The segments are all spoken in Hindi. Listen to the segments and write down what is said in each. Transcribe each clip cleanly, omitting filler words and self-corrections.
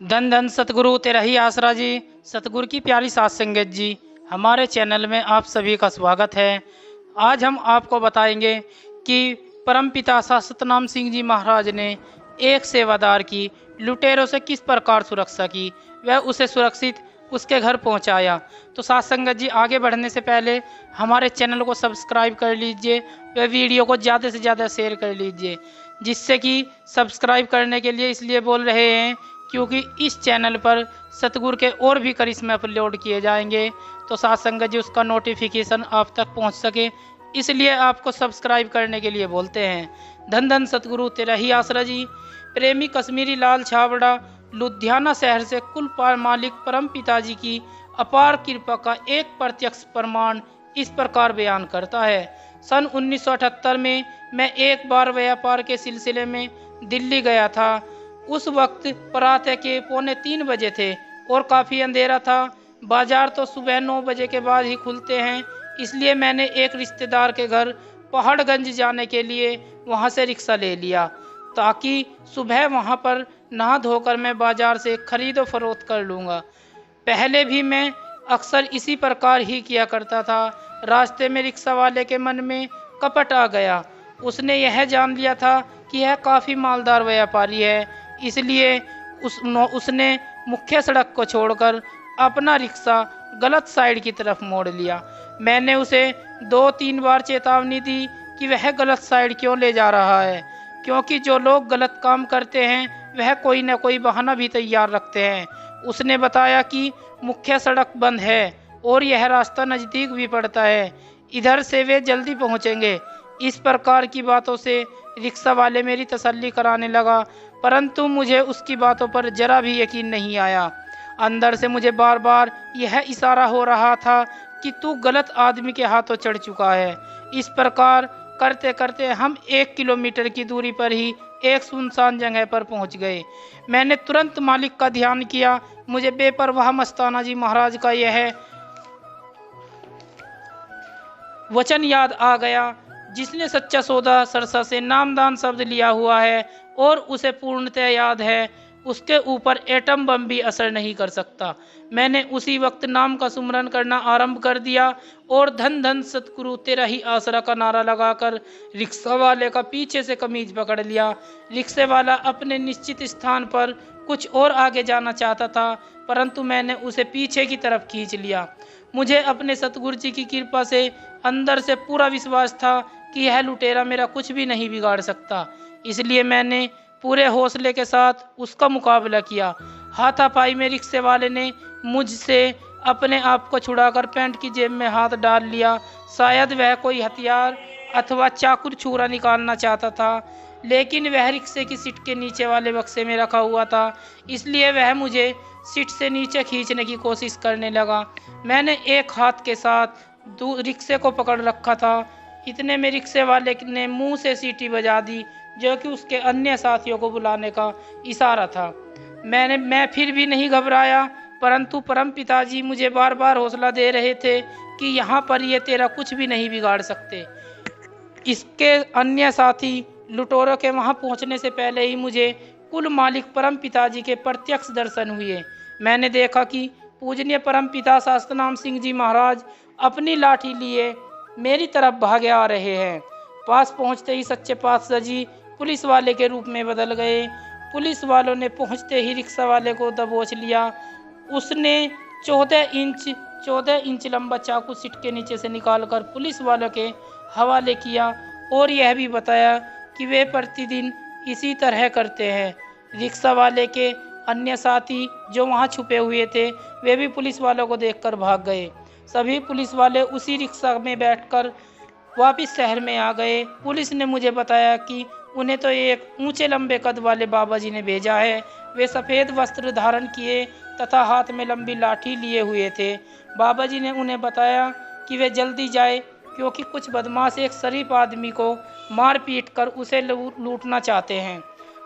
धन धन सतगुरु तेरा ही आसरा जी। सतगुरु की प्यारी सात संगत जी, हमारे चैनल में आप सभी का स्वागत है। आज हम आपको बताएंगे कि परमपिता सतनाम सिंह जी महाराज ने एक सेवादार की लुटेरों से किस प्रकार सुरक्षा की, वह उसे सुरक्षित उसके घर पहुंचाया। तो सात संगत जी, आगे बढ़ने से पहले हमारे चैनल को सब्सक्राइब कर लीजिए, वह वीडियो को ज़्यादा से ज़्यादा शेयर कर लीजिए। जिससे कि सब्सक्राइब करने के लिए इसलिए बोल रहे हैं क्योंकि इस चैनल पर सतगुरु के और भी करिश्मे अपलोड किए जाएंगे, तो साथ संगत जी उसका नोटिफिकेशन आप तक पहुंच सके, इसलिए आपको सब्सक्राइब करने के लिए बोलते हैं। धन धन सतगुरु तेरा ही आसरा जी। प्रेमी कश्मीरी लाल छाबड़ा लुधियाना शहर से कुल मालिक परम पिताजी की अपार कृपा का एक प्रत्यक्ष प्रमाण इस प्रकार बयान करता है। सन 1978 में मैं एक बार व्यापार के सिलसिले में दिल्ली गया था। उस वक्त प्रातः के 2:45 बजे थे और काफ़ी अंधेरा था। बाजार तो सुबह 9 बजे के बाद ही खुलते हैं, इसलिए मैंने एक रिश्तेदार के घर पहाड़गंज जाने के लिए वहां से रिक्शा ले लिया ताकि सुबह वहां पर नहा धोकर मैं बाजार से खरीदो फरोख्त कर लूँगा। पहले भी मैं अक्सर इसी प्रकार ही किया करता था। रास्ते में रिक्शा वाले के मन में कपट आ गया। उसने यह जान लिया था कि यह काफ़ी मालदार व्यापारी है, इसलिए उसने मुख्य सड़क को छोड़कर अपना रिक्शा गलत साइड की तरफ मोड़ लिया। मैंने उसे 2-3 बार चेतावनी दी कि वह गलत साइड क्यों ले जा रहा है, क्योंकि जो लोग गलत काम करते हैं वह कोई न कोई बहाना भी तैयार रखते हैं। उसने बताया कि मुख्य सड़क बंद है और यह रास्ता नज़दीक भी पड़ता है, इधर से वे जल्दी पहुंचेंगे। इस प्रकार की बातों से रिक्शा वाले मेरी तसल्ली कराने लगा, परंतु मुझे उसकी बातों पर जरा भी यकीन नहीं आया। अंदर से मुझे बार बार यह इशारा हो रहा था कि तू गलत आदमी के हाथों चढ़ चुका है। इस प्रकार करते करते हम 1 किलोमीटर की दूरी पर ही एक सुनसान जगह पर पहुंच गए। मैंने तुरंत मालिक का ध्यान किया। मुझे बेपरवाह मस्ताना जी महाराज का यह वचन याद आ गया, जिसने सच्चा सौदा सरसा से नामदान शब्द लिया हुआ है और उसे पूर्णतः याद है, उसके ऊपर एटम बम भी असर नहीं कर सकता। मैंने उसी वक्त नाम का सुमरन करना आरंभ कर दिया और धन धन सतगुरु तेरा ही आसरा का नारा लगाकर रिक्शा वाले का पीछे से कमीज पकड़ लिया। रिक्शे वाला अपने निश्चित स्थान पर कुछ और आगे जाना चाहता था, परंतु मैंने उसे पीछे की तरफ खींच लिया। मुझे अपने सतगुरु जी की कृपा से अंदर से पूरा विश्वास था कि यह लुटेरा मेरा कुछ भी नहीं बिगाड़ सकता, इसलिए मैंने पूरे हौसले के साथ उसका मुकाबला किया। हाथापाई में रिक्शे वाले ने मुझसे अपने आप को छुड़ाकर पैंट की जेब में हाथ डाल लिया। शायद वह कोई हथियार अथवा चाकू छुरा निकालना चाहता था, लेकिन वह रिक्शे की सीट के नीचे वाले बक्से में रखा हुआ था, इसलिए वह मुझे सीट से नीचे खींचने की कोशिश करने लगा। मैंने एक हाथ के साथ रिक्शे को पकड़ रखा था। इतने में रिक्शे वाले ने मुंह से सीटी बजा दी, जो कि उसके अन्य साथियों को बुलाने का इशारा था। मैं फिर भी नहीं घबराया, परंतु परम पिताजी मुझे बार बार हौसला दे रहे थे कि यहाँ पर ये तेरा कुछ भी नहीं बिगाड़ सकते। इसके अन्य साथी लुटेरों के वहाँ पहुँचने से पहले ही मुझे कुल मालिक परम पिताजी के प्रत्यक्ष दर्शन हुए। मैंने देखा कि पूजनीय परम पिता सतनाम सिंह जी महाराज अपनी लाठी लिए मेरी तरफ भागे आ रहे हैं। पास पहुंचते ही सच्चे पातशाह जी पुलिस वाले के रूप में बदल गए। पुलिस वालों ने पहुंचते ही रिक्शा वाले को दबोच लिया। उसने 14 इंच लंबा चाकू सीट के नीचे से निकालकर पुलिस वालों के हवाले किया और यह भी बताया कि वे प्रतिदिन इसी तरह करते हैं। रिक्शा वाले के अन्य साथी जो वहां छुपे हुए थे, वे भी पुलिस वालों को देखकर भाग गए। सभी पुलिस वाले उसी रिक्शा में बैठकर वापस शहर में आ गए। पुलिस ने मुझे बताया कि उन्हें तो एक ऊंचे लंबे कद वाले बाबा जी ने भेजा है। वे सफ़ेद वस्त्र धारण किए तथा हाथ में लंबी लाठी लिए हुए थे। बाबा जी ने उन्हें बताया कि वे जल्दी जाए, क्योंकि कुछ बदमाश एक शरीफ आदमी को मार पीट कर उसे लूटना चाहते हैं।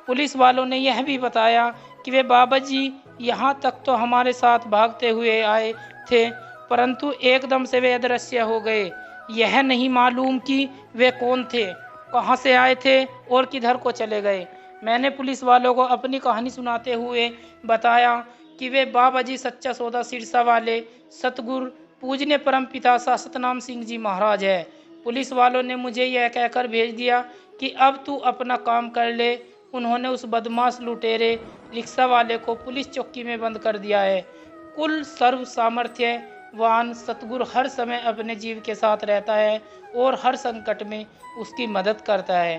पुलिस वालों ने यह भी बताया कि वे बाबा जी यहाँ तक तो हमारे साथ भागते हुए आए थे, परंतु एकदम से वे अदृश्य हो गए। यह नहीं मालूम कि वे कौन थे, कहाँ से आए थे और किधर को चले गए। मैंने पुलिस वालों को अपनी कहानी सुनाते हुए बताया कि वे बाबा जी सच्चा सौदा सिरसा वाले सतगुरु पूजनीय परम पिता सतनाम सिंह जी महाराज है। पुलिस वालों ने मुझे यह कहकर भेज दिया कि अब तू अपना काम कर ले। उन्होंने उस बदमाश लुटेरे रिक्शा वाले को पुलिस चौकी में बंद कर दिया है। कुल सर्व सामर्थ्यवान सतगुरु हर समय अपने जीव के साथ रहता है और हर संकट में उसकी मदद करता है।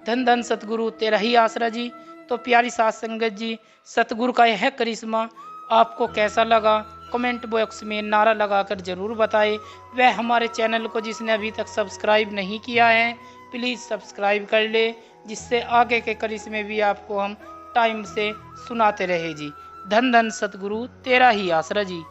धन धन सतगुरु तेरा ही आसरा जी। तो प्यारी साथ संगत जी, सतगुरु का यह करिश्मा आपको कैसा लगा कमेंट बॉक्स में नारा लगाकर ज़रूर बताएं। वह हमारे चैनल को जिसने अभी तक सब्सक्राइब नहीं किया है प्लीज़ सब्सक्राइब कर ले, जिससे आगे के करिश्मे भी आपको हम टाइम से सुनाते रहे जी। धन धन सतगुरु तेरा ही आसरा जी।